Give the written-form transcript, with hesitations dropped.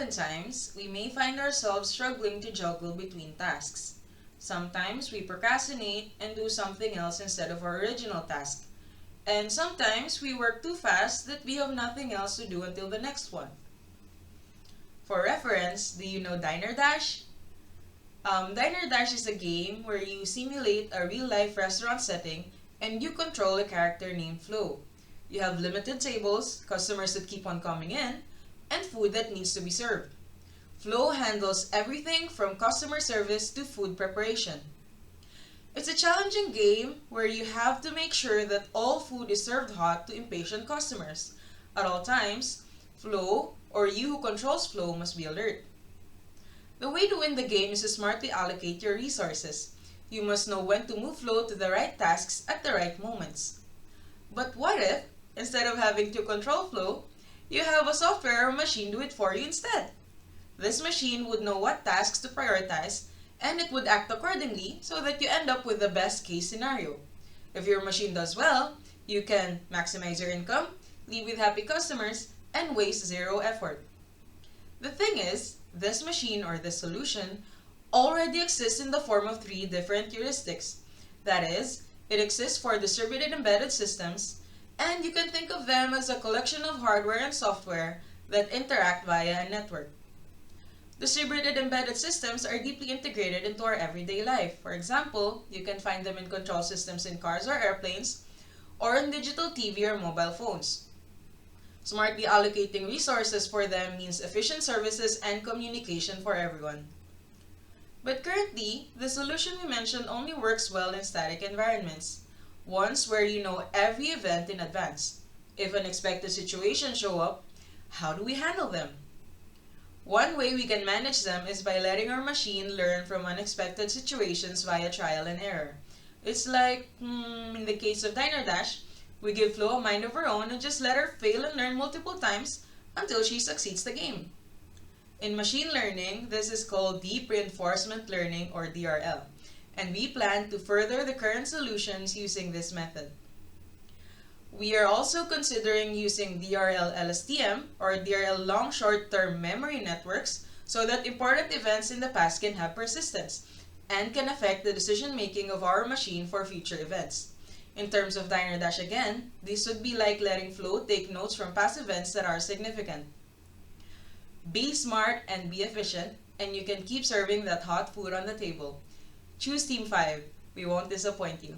Oftentimes, we may find ourselves struggling to juggle between tasks. Sometimes we procrastinate and do something else instead of our original task. And sometimes we work too fast that we have nothing else to do until the next one. For reference, do you know Diner Dash? Diner Dash is a game where you simulate a real-life restaurant setting and you control a character named Flo. You have limited tables, customers that keep on coming in, and food that needs to be served. Flo handles everything from customer service to food preparation. It's a challenging game where you have to make sure that all food is served hot to impatient customers. At all times, Flo, or you who controls Flo, must be alert. The way to win the game is to smartly allocate your resources. You must know when to move Flo to the right tasks at the right moments. But what if, instead of having to control Flo, you have a software or machine do it for you instead? This machine would know what tasks to prioritize and it would act accordingly so that you end up with the best case scenario. If your machine does well, you can maximize your income, leave with happy customers, and waste zero effort. The thing is, this machine or this solution already exists in the form of 3 different heuristics. That is, it exists for distributed embedded systems, and you can think of them as a collection of hardware and software that interact via a network. Distributed embedded systems are deeply integrated into our everyday life. For example, you can find them in control systems in cars or airplanes, or in digital TV or mobile phones. Smartly allocating resources for them means efficient services and communication for everyone. But currently, the solution we mentioned only works well in static environments, ones where you know every event in advance. If unexpected situations show up, how do we handle them? One way we can manage them is by letting our machine learn from unexpected situations via trial and error. It's like, in the case of Diner Dash, we give Flo a mind of her own and just let her fail and learn multiple times until she succeeds the game. In machine learning, this is called deep reinforcement learning or DRL, and we plan to further the current solutions using this method. We are also considering using DRL LSTM or DRL long short-term memory networks so that important events in the past can have persistence and can affect the decision-making of our machine for future events. In terms of Diner Dash again, this would be like letting Flo take notes from past events that are significant. Be smart and be efficient, and you can keep serving that hot food on the table. Choose Team 5. We won't disappoint you.